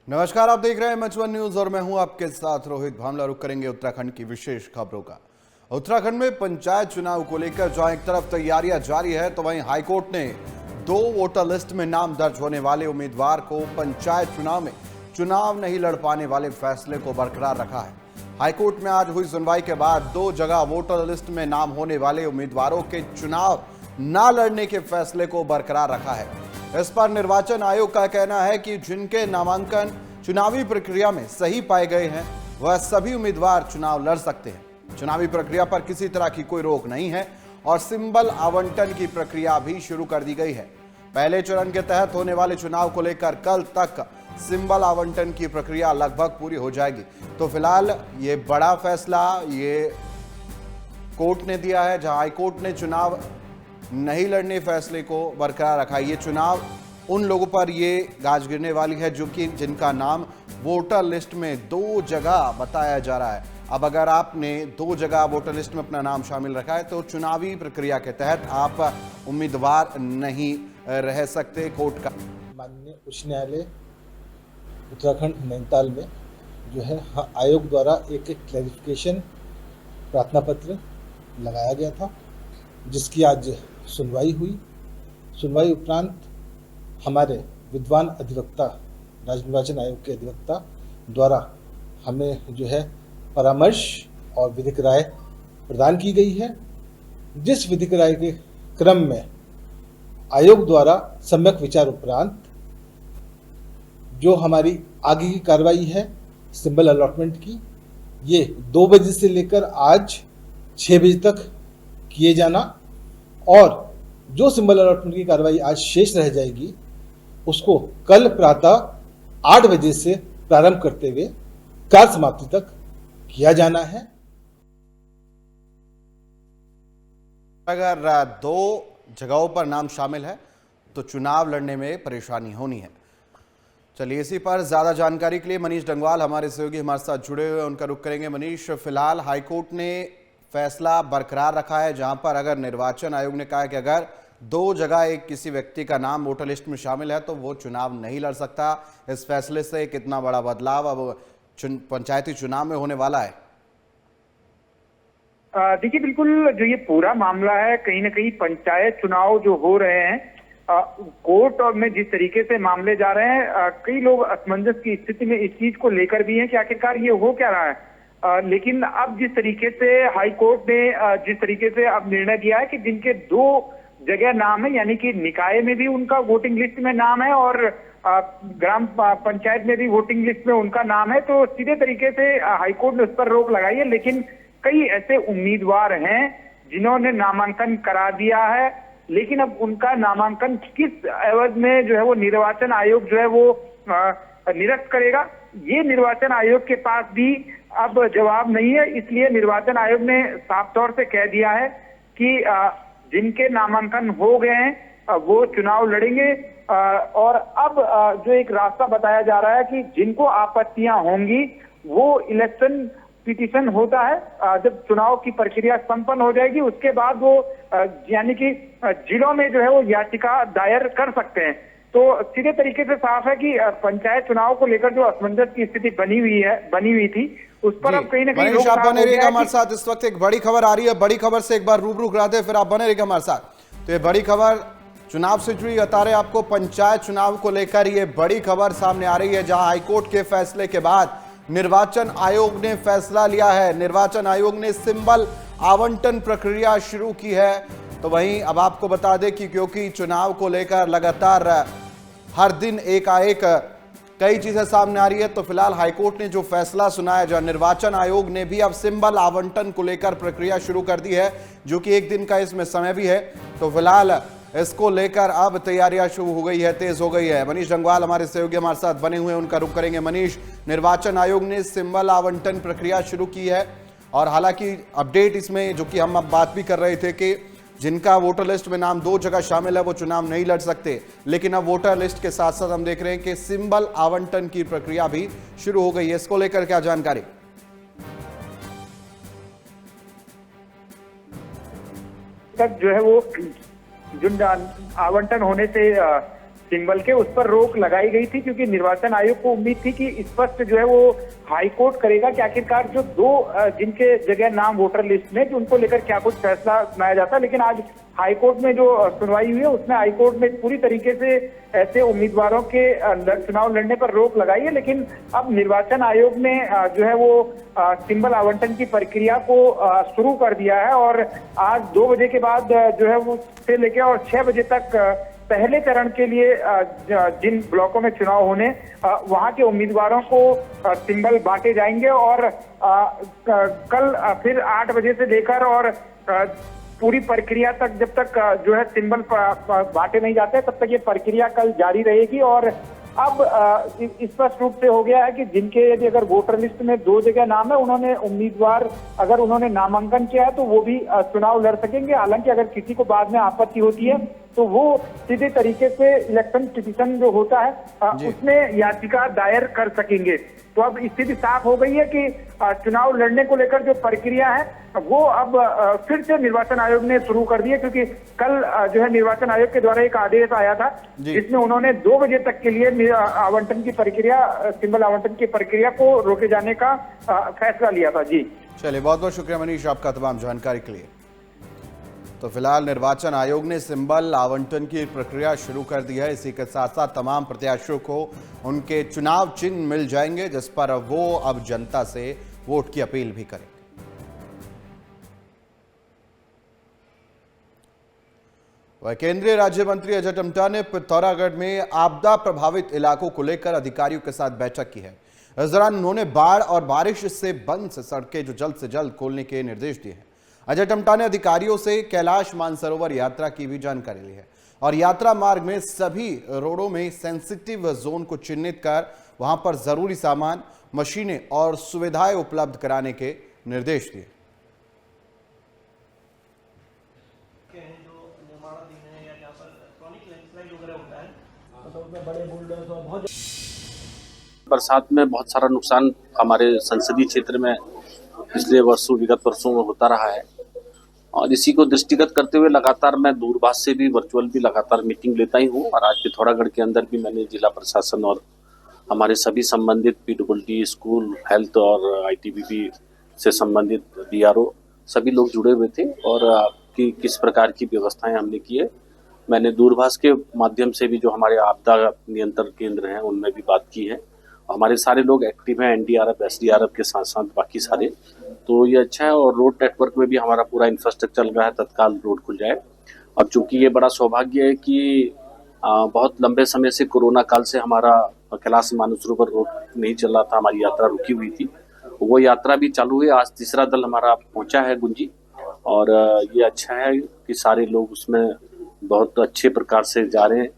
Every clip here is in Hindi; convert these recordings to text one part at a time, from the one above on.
नमस्कार, आप देख रहे हैं मचवन न्यूज और मैं हूं आपके साथ रोहित भामला। रुक करेंगे उत्तराखंड की विशेष खबरों का। उत्तराखंड में पंचायत चुनाव को लेकर जहां एक तरफ तैयारियां जारी है तो वहीं हाईकोर्ट ने 2 वोटर लिस्ट में नाम दर्ज होने वाले उम्मीदवार को पंचायत चुनाव में चुनाव नहीं लड़ पाने वाले फैसले को बरकरार रखा है। हाईकोर्ट में आज हुई सुनवाई के बाद 2 जगह वोटर लिस्ट में नाम होने वाले उम्मीदवारों के चुनाव न लड़ने के फैसले को बरकरार रखा है। इस पर निर्वाचन आयोग का कहना है कि जिनके नामांकन चुनावी प्रक्रिया में सही पाए गए हैं वह सभी उम्मीदवार चुनाव लड़ सकते हैं। चुनावी प्रक्रिया पर किसी तरह की कोई रोक नहीं है और सिंबल आवंटन की प्रक्रिया भी शुरू कर दी गई है। पहले चरण के तहत होने वाले चुनाव को लेकर कल तक सिंबल आवंटन की प्रक्रिया लगभग पूरी हो जाएगी। तो फिलहाल ये बड़ा फैसला ये कोर्ट ने दिया है, जहां हाईकोर्ट ने चुनाव नहीं लड़ने फैसले को बरकरार रखा। ये चुनाव उन लोगों पर ये गाज गिरने वाली है जो कि जिनका नाम वोटर लिस्ट में 2 जगह बताया जा रहा है। अब अगर आपने 2 जगह वोटर लिस्ट में अपना नाम शामिल रखा है तो चुनावी प्रक्रिया के तहत आप उम्मीदवार नहीं रह सकते। कोर्ट का माननीय उच्च न्यायालय उत्तराखंड नैनीताल में जो है आयोग द्वारा एक क्लैरिफिकेशन प्रार्थना पत्र लगाया गया था, जिसकी आज सुनवाई हुई। सुनवाई उपरांत हमारे विद्वान अधिवक्ता, राज्य निर्वाचन आयोग के अधिवक्ता द्वारा हमें जो है परामर्श और विधिक राय प्रदान की गई है, जिस विधिक राय के क्रम में आयोग द्वारा सम्यक विचार उपरांत जो हमारी आगे की कार्रवाई है सिंबल अलॉटमेंट की, ये 2 बजे से लेकर आज 6 बजे तक किए जाना और जो सिंबल अलॉटमेंट की कार्रवाई आज शेष रह जाएगी उसको कल प्रातः 8 बजे से प्रारंभ करते हुए कार्य समाप्ति तक किया जाना है। अगर 2 जगहों पर नाम शामिल है तो चुनाव लड़ने में परेशानी होनी है। चलिए, इसी पर ज्यादा जानकारी के लिए मनीष डंगवाल हमारे सहयोगी हमारे साथ जुड़े हुए, उनका रुख करेंगे। मनीष, फिलहाल हाईकोर्ट ने फैसला बरकरार रखा है, जहां पर अगर निर्वाचन आयोग ने कहा है कि अगर 2 जगह एक किसी व्यक्ति का नाम वोटर लिस्ट में शामिल है तो वो चुनाव नहीं लड़ सकता। इस फैसले से कितना बड़ा बदलाव अब पंचायती चुनाव में होने वाला है? देखिए, बिल्कुल जो ये पूरा मामला है, कहीं ना कहीं पंचायत चुनाव जो हो रहे हैं कोर्ट और में जिस तरीके से मामले जा रहे हैं, कई लोग असमंजस की स्थिति में इस चीज को लेकर भी हैं कि आखिरकार ये हो क्या रहा है। लेकिन अब जिस तरीके से हाई कोर्ट ने जिस तरीके से अब निर्णय किया है कि जिनके 2 जगह नाम है, यानी कि निकाय में भी उनका वोटिंग लिस्ट में नाम है और ग्राम पंचायत में भी वोटिंग लिस्ट में उनका नाम है, तो सीधे तरीके से हाईकोर्ट ने उस पर रोक लगाई है। लेकिन कई ऐसे उम्मीदवार हैं जिन्होंने नामांकन करा दिया है, लेकिन अब उनका नामांकन किस एवज में जो है वो निर्वाचन आयोग जो है वो निरस्त करेगा, ये निर्वाचन आयोग के पास भी अब जवाब नहीं है। इसलिए निर्वाचन आयोग ने साफ तौर से कह दिया है कि जिनके नामांकन हो गए हैं वो चुनाव लड़ेंगे। और अब जो एक रास्ता बताया जा रहा है कि जिनको आपत्तियां होंगी वो इलेक्शन पिटीशन होता है, जब चुनाव की प्रक्रिया संपन्न हो जाएगी उसके बाद वो यानी कि जिलों में जो है वो याचिका दायर कर सकते हैं। तो सीधे तरीके से साफ है कि पंचायत चुनाव को लेकर जो असमंजस की स्थिति बनी हुई थी उस पर अब कहीं ना कहीं मनीष, आप बने रहिएगा हमारे साथ। इस वक्त एक बड़ी खबर आ रही है, बड़ी खबर से एक बार रूबरू कराते हैं, फिर आप बने रहिएगा हमारे साथ। तो ये बड़ी खबर चुनाव से जुड़ी बता रहे आपको, पंचायत चुनाव को लेकर ये बड़ी खबर सामने आ रही है, जहां हाईकोर्ट के फैसले के बाद निर्वाचन आयोग ने फैसला लिया है। निर्वाचन आयोग ने सिंबल आवंटन प्रक्रिया शुरू की है। तो वहीं अब आपको बता दें कि क्योंकि चुनाव को लेकर लगातार हर दिन एकाएक कई चीजें सामने आ रही है, तो फिलहाल हाईकोर्ट ने जो फैसला सुनाया, जो निर्वाचन आयोग ने भी अब सिंबल आवंटन को लेकर प्रक्रिया शुरू कर दी है, जो कि 1 दिन का इसमें समय भी है। तो फिलहाल इसको लेकर अब तैयारियां शुरू हो गई है, तेज हो गई है। मनीष डंगवाल हमारे सहयोगी हमारे साथ बने हुए हैं, उनका रुख करेंगे। मनीष, निर्वाचन आयोग ने सिंबल आवंटन प्रक्रिया शुरू की है और हालांकि अपडेट इसमें जो कि हम अब बात भी कर रहे थे कि जिनका वोटर लिस्ट में नाम 2 जगह शामिल है वो चुनाव नहीं लड़ सकते, लेकिन अब वोटर लिस्ट के साथ साथ हम देख रहे हैं कि सिंबल आवंटन की प्रक्रिया भी शुरू हो गई है। इसको लेकर क्या जानकारी? तक जो है वो जो आवंटन होने से सिंबल के, उस पर रोक लगाई गई थी क्योंकि निर्वाचन आयोग को उम्मीद थी कि स्पष्ट जो है वो हाई कोर्ट करेगा कि आखिरकार जो दो जिनके जगह नाम वोटर लिस्ट में, जो उनको लेकर क्या कुछ फैसला सुनाया जाता। लेकिन आज हाई कोर्ट में जो सुनवाई हुई है उसमें हाई कोर्ट में पूरी तरीके से ऐसे उम्मीदवारों के चुनाव लड़ने पर रोक लगाई है। लेकिन अब निर्वाचन आयोग ने जो है वो सिंबल आवंटन की प्रक्रिया को शुरू कर दिया है और आज 2 बजे के बाद जो है वो से लेकर और 6 बजे तक पहले चरण के लिए जिन ब्लॉकों में चुनाव होने वहां के उम्मीदवारों को सिंबल बांटे जाएंगे और कल फिर 8 बजे से लेकर और पूरी प्रक्रिया तक, जब तक जो है सिंबल बांटे नहीं जाते तब तक ये प्रक्रिया कल जारी रहेगी। और अब स्पष्ट रूप से हो गया है कि जिनके यदि अगर वोटर लिस्ट में 2 जगह नाम है, उन्होंने उम्मीदवार अगर उन्होंने नामांकन किया है तो वो भी चुनाव लड़ सकेंगे। हालांकि अगर किसी को बाद में आपत्ति होती है तो वो सीधे तरीके से इलेक्शन पिटीशन जो होता है उसमें याचिका दायर कर सकेंगे। तो अब स्थिति साफ हो गई है कि चुनाव लड़ने को लेकर जो प्रक्रिया है वो अब फिर से निर्वाचन आयोग ने शुरू कर दी है, क्योंकि कल जो है निर्वाचन आयोग के द्वारा एक आदेश आया था जिसमें उन्होंने 2 बजे तक के लिए आवंटन की प्रक्रिया, सिंबल आवंटन की प्रक्रिया को रोके जाने का फैसला लिया था। जी चलिए, बहुत बहुत शुक्रिया मनीष आपका तमाम जानकारी के लिए। तो फिलहाल निर्वाचन आयोग ने सिंबल आवंटन की प्रक्रिया शुरू कर दी है। इसी के साथ साथ तमाम प्रत्याशियों को उनके चुनाव चिन्ह मिल जाएंगे जिस पर वो अब जनता से वोट की अपील भी करेंगे। वह केंद्रीय राज्य मंत्री अजय टम्टा ने पिथौरागढ़ में आपदा प्रभावित इलाकों को लेकर अधिकारियों के साथ बैठक की है। इस दौरान उन्होंने बाढ़ और बारिश से बंद सड़कें जो जल्द से जल्द खोलने के निर्देश दिए हैं। अजय टम्टा ने अधिकारियों से कैलाश मानसरोवर यात्रा की भी जानकारी ली है और यात्रा मार्ग में सभी रोडों में सेंसिटिव जोन को चिन्हित कर वहां पर जरूरी सामान, मशीनें और सुविधाएं उपलब्ध कराने के निर्देश दिए। बरसात में बहुत सारा नुकसान हमारे संसदीय क्षेत्र में पिछले विगत वर्षों में होता रहा है और इसी को दृष्टिगत करते हुए लगातार मैं दूरभाष से भी, वर्चुअल भी लगातार मीटिंग लेता ही हूँ। और आज पिथौरागढ़ के अंदर भी मैंने जिला प्रशासन और हमारे सभी संबंधित PWD, स्कूल, हेल्थ और ITBP से संबंधित BRO सभी लोग जुड़े हुए थे और कि किस प्रकार की व्यवस्थाएं हमने की है। मैंने दूरभाष के माध्यम से भी जो हमारे आपदा नियंत्रण केंद्र हैं उनमें भी बात की है। हमारे सारे लोग एक्टिव हैं, NDRF, SDRF के साथ साथ बाकी सारे, तो ये अच्छा है। और रोड नेटवर्क में भी हमारा पूरा इंफ्रास्ट्रक्चर चल रहा है, तत्काल रोड खुल जाए। और चूंकि ये बड़ा सौभाग्य है कि बहुत लंबे समय से कोरोना काल से हमारा कैलाश मानसरोवर रोड नहीं चल रहा था, हमारी यात्रा रुकी हुई थी, वो यात्रा भी चालू हुई। आज तीसरा दल हमारा पहुंचा है गुंजी और ये अच्छा है कि सारे लोग उसमें बहुत अच्छे प्रकार से जा रहे हैं।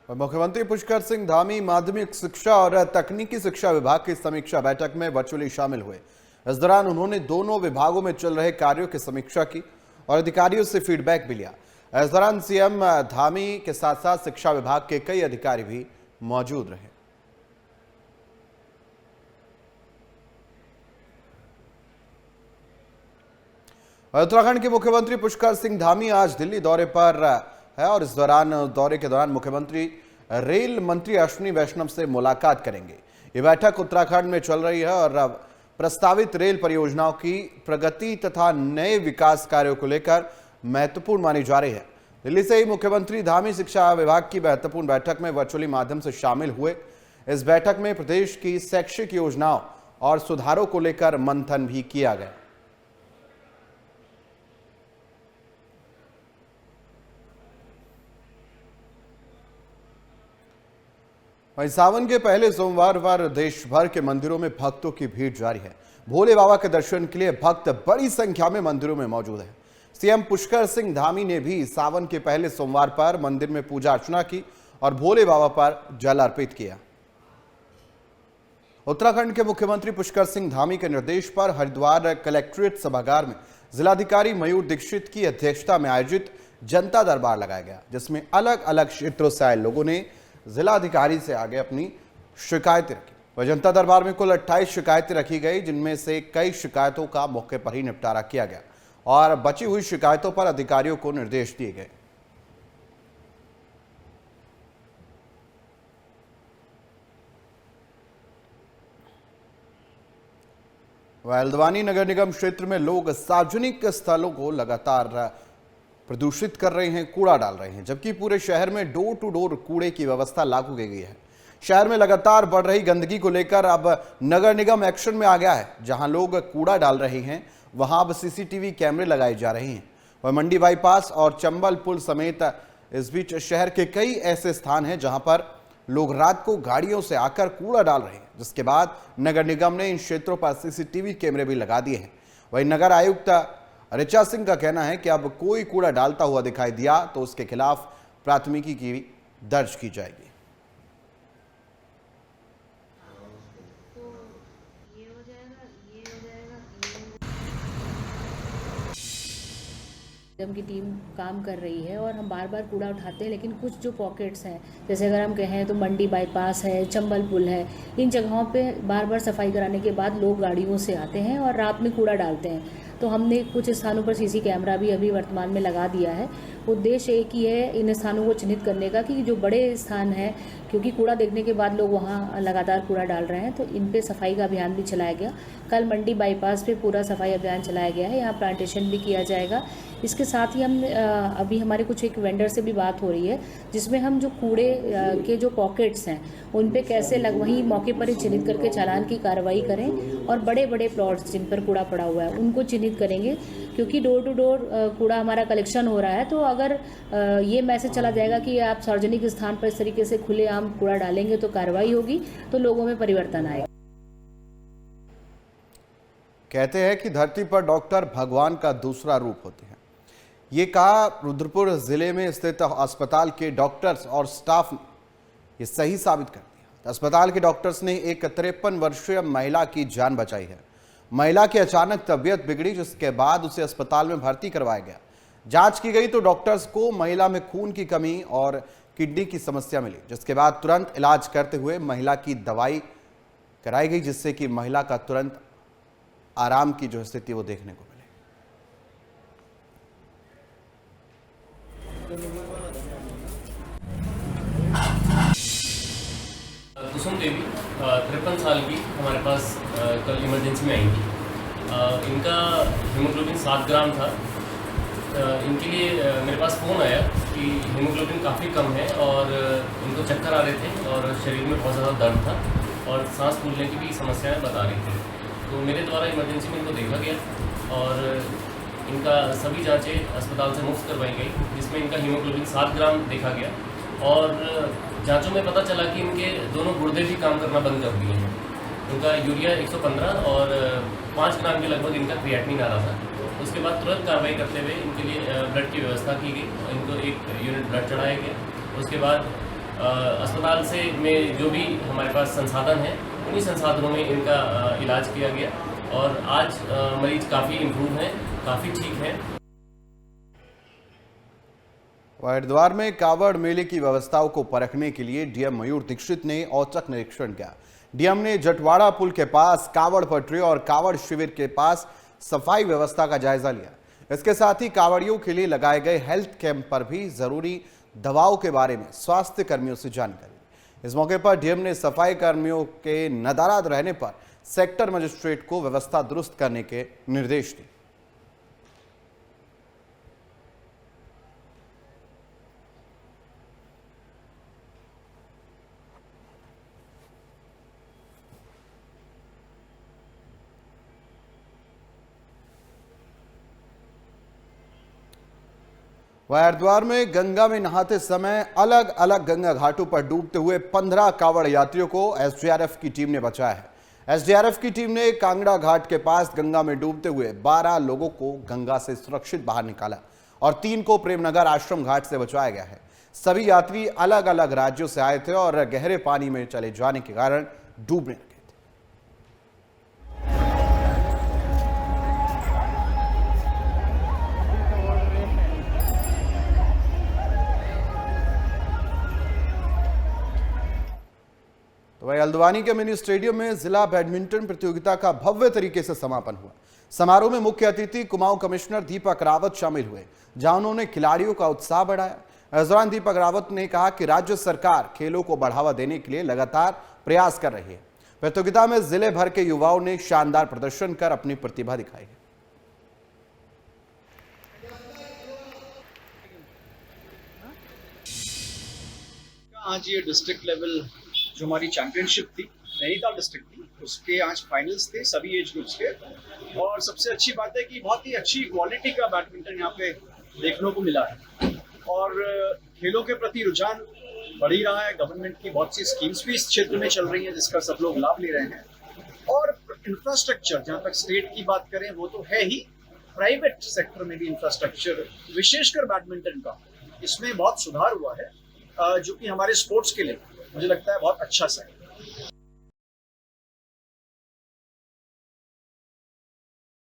मुख्यमंत्री पुष्कर सिंह धामी माध्यमिक शिक्षा और तकनीकी शिक्षा विभाग की समीक्षा बैठक में वर्चुअली शामिल हुए। इस दौरान उन्होंने दोनों विभागों में चल रहे कार्यों की समीक्षा की और अधिकारियों से फीडबैक भी लिया। इस दौरान सीएम धामी के साथ साथ शिक्षा विभाग के कई अधिकारी भी मौजूद रहे। उत्तराखंड के मुख्यमंत्री पुष्कर सिंह धामी आज दिल्ली दौरे पर है और इस दौरे के दौरान मुख्यमंत्री रेल मंत्री अश्विनी वैष्णव से मुलाकात करेंगे। ये बैठक उत्तराखंड में चल रही है और प्रस्तावित रेल परियोजनाओं की प्रगति तथा नए विकास कार्यों को लेकर महत्वपूर्ण मानी जा रही है। दिल्ली से ही मुख्यमंत्री धामी शिक्षा विभाग की महत्वपूर्ण बैठक में वर्चुअली माध्यम से शामिल हुए। इस बैठक में प्रदेश की शैक्षिक योजनाओं और सुधारों को लेकर मंथन भी किया गया। वहीं सावन के पहले सोमवार पर देश भर के मंदिरों में भक्तों की भीड़ जारी है। भोले बाबा के दर्शन के लिए भक्त बड़ी संख्या में मंदिरों में मौजूद है। सीएम पुष्कर सिंह धामी ने भी सावन के पहले सोमवार पर मंदिर में पूजा अर्चना की और भोले बाबा पर जल अर्पित किया। उत्तराखंड के मुख्यमंत्री पुष्कर सिंह धामी के निर्देश पर हरिद्वार कलेक्ट्रेट सभागार में जिलाधिकारी मयूर दीक्षित की अध्यक्षता में आयोजित जनता दरबार लगाया गया, जिसमें अलग अलग क्षेत्रों से आए लोगों ने जिलाधिकारी से आगे अपनी शिकायतें रखी। वह जनता दरबार में कुल 28 शिकायतें रखी गई, जिनमें से कई शिकायतों का मौके पर ही निपटारा किया गया और बची हुई शिकायतों पर अधिकारियों को निर्देश दिए गए। वह हल्द्वानी नगर निगम क्षेत्र में लोग सार्वजनिक स्थलों को लगातार प्रदूषित कर रहे हैं, कूड़ा डाल रहे हैं, जबकि पूरे शहर में डोर टू डोर कूड़े की व्यवस्था लागू की गई है। शहर में लगातार बढ़ रही गंदगी को लेकर अब नगर निगम एक्शन में आ गया है। जहां लोग कूड़ा डाल रहे हैं वहां अब सीसीटीवी कैमरे लगाए जा रहे हैं। वह मंडी बाईपास और चंबल पुल समेत इस बीच शहर के कई ऐसे स्थान हैं जहां पर लोग रात को गाड़ियों से आकर कूड़ा डाल रहे हैं, जिसके बाद नगर निगम ने इन क्षेत्रों पर सीसीटीवी कैमरे भी लगा दिए हैं। वहीं नगर आयुक्त ऋचा सिंह का कहना है कि अब कोई कूड़ा डालता हुआ दिखाई दिया तो उसके खिलाफ प्राथमिकी की दर्ज की जाएगी। निगम की टीम काम कर रही है और हम बार बार कूड़ा उठाते हैं, लेकिन कुछ जो पॉकेट्स हैं, जैसे अगर हम कहें तो मंडी बाईपास है, चंबल पुल है, इन जगहों पे बार बार सफाई कराने के बाद लोग गाड़ियों से आते हैं और रात में कूड़ा डालते हैं। तो हमने कुछ स्थानों पर सीसी कैमरा भी अभी वर्तमान में लगा दिया है। उद्देश्य एक ही है इन स्थानों को चिन्हित करने का कि जो बड़े स्थान हैं, क्योंकि कूड़ा देखने के बाद लोग वहाँ लगातार कूड़ा डाल रहे हैं, तो इन पे सफाई का अभियान भी चलाया गया। कल मंडी बाईपास पे पूरा सफाई अभियान चलाया गया है, यहाँ प्लांटेशन भी किया जाएगा। इसके साथ ही हम अभी हमारे कुछ एक वेंडर से भी बात हो रही है, जिसमें हम जो कूड़े के जो पॉकेट्स हैं उन पे कैसे वहीं मौके पर ही चिन्हित करके चालान की कार्रवाई करें, और बड़े बड़े प्लॉट्स जिन पर कूड़ा पड़ा हुआ है उनको चिन्हित करेंगे, क्योंकि डोर टू डोर कूड़ा हमारा कलेक्शन हो रहा है। तो अगर ये मैसेज चला जाएगा कि आप सार्वजनिक स्थान पर इस तरीके से खुलेआम कूड़ा डालेंगे तो कार्रवाई होगी, तो लोगों में परिवर्तन आएगा। कहते हैं कि धरती पर डॉक्टर भगवान का दूसरा रूप होते हैं। ये कहा रुद्रपुर जिले में स्थित अस्पताल के डॉक्टर्स और स्टाफ ने ये सही साबित कर दिया। अस्पताल के डॉक्टर्स ने एक 53 वर्षीय महिला की जान बचाई है। महिला की अचानक तबीयत बिगड़ी, जिसके बाद उसे अस्पताल में भर्ती करवाया गया। जांच की गई तो डॉक्टर्स को महिला में खून की कमी और किडनी की समस्या मिली, जिसके बाद तुरंत इलाज करते हुए महिला की दवाई कराई गई, जिससे कि महिला का तुरंत आराम की जो स्थिति वो देखने को मिली। कुसुम देवी 53 साल की हमारे पास कल इमरजेंसी में आई थी। इनका हीमोग्लोबिन 7 ग्राम था। इनके लिए मेरे पास फ़ोन आया कि हीमोग्लोबिन काफ़ी कम है और इनको चक्कर आ रहे थे और शरीर में बहुत ज़्यादा दर्द था और सांस फूलने की भी समस्याएं बता रही थी। तो मेरे द्वारा इमरजेंसी में इनको देखा गया और इनका सभी जांचें अस्पताल से मुफ्त करवाई गई, जिसमें इनका हीमोग्लोबिन 7 ग्राम देखा गया और जांचों में पता चला कि इनके दोनों गुर्दे भी काम करना बंद कर दिए हैं। इनका यूरिया 115 और 5 ग्राम के लगभग इनका क्रिएटिनिन आ रहा था। उसके बाद तुरंत कार्रवाई करते हुए इनके लिए ब्लड की व्यवस्था की गई, इनको 1 यूनिट ब्लड चढ़ाया गया। उसके बाद अस्पताल से में जो भी हमारे पास संसाधन हैं, उन्हीं संसाधनों में इनका इलाज किया गया और आज मरीज काफ़ी इम्प्रूव हैं, काफ़ी ठीक हैं। हरिद्वार में कावड़ मेले की व्यवस्थाओं को परखने के लिए डीएम मयूर दीक्षित ने औचक निरीक्षण किया। डीएम ने जटवाड़ा पुल के पास कावड़ पटरी और कावड़ शिविर के पास सफाई व्यवस्था का जायजा लिया। इसके साथ ही कावड़ियों के लिए लगाए गए हेल्थ कैंप पर भी जरूरी दवाओं के बारे में स्वास्थ्य कर्मियों से जानकारी। इस मौके पर डीएम ने सफाई कर्मियों के नदारद रहने पर सेक्टर मजिस्ट्रेट को व्यवस्था दुरुस्त करने के निर्देश दिए। हरिद्वार में गंगा में नहाते समय अलग अलग गंगा घाटों पर डूबते हुए 15 कावड़ यात्रियों को एसडीआरएफ की टीम ने बचाया है। एसडीआरएफ की टीम ने कांगड़ा घाट के पास गंगा में डूबते हुए 12 लोगों को गंगा से सुरक्षित बाहर निकाला और 3 को प्रेमनगर आश्रम घाट से बचाया गया है। सभी यात्री अलग अलग राज्यों से आए थे और गहरे पानी में चले जाने के कारण डूबने लगे। तो वही हल्द्वानी के मिनी स्टेडियम में जिला बैडमिंटन प्रतियोगिता का भव्य तरीके से समापन हुआ। समारोह में मुख्य अतिथि कुमाऊं कमिश्नर दीपक रावत शामिल हुए, जहां उन्होंने खिलाड़ियों का उत्साह बढ़ाया। इस दौरान दीपक रावत ने कहा कि राज्य सरकार खेलों को बढ़ावा देने के लिए लगातार प्रयास कर रही है। प्रतियोगिता में जिले भर के युवाओं ने शानदार प्रदर्शन कर अपनी प्रतिभा दिखाई है। आज ये डिस्ट्रिक्ट लेवल जो हमारी चैंपियनशिप थी, नैनीताल डिस्ट्रिक्ट थी, उसके आज फाइनल्स थे सभी एज ग्रुप्स के। और सबसे अच्छी बात है कि बहुत ही अच्छी क्वालिटी का बैडमिंटन यहाँ पे देखने को मिला है और खेलों के प्रति रुझान बढ़ ही रहा है। गवर्नमेंट की बहुत सी स्कीम्स भी इस क्षेत्र में चल रही हैं जिसका सब लोग लाभ ले रहे हैं। और इंफ्रास्ट्रक्चर जहाँ तक स्टेट की बात करें वो तो है ही, प्राइवेट सेक्टर में भी इंफ्रास्ट्रक्चर विशेषकर बैडमिंटन का इसमें बहुत सुधार हुआ है जो कि हमारे स्पोर्ट्स के लिए मुझे लगता है बहुत अच्छा साइन है।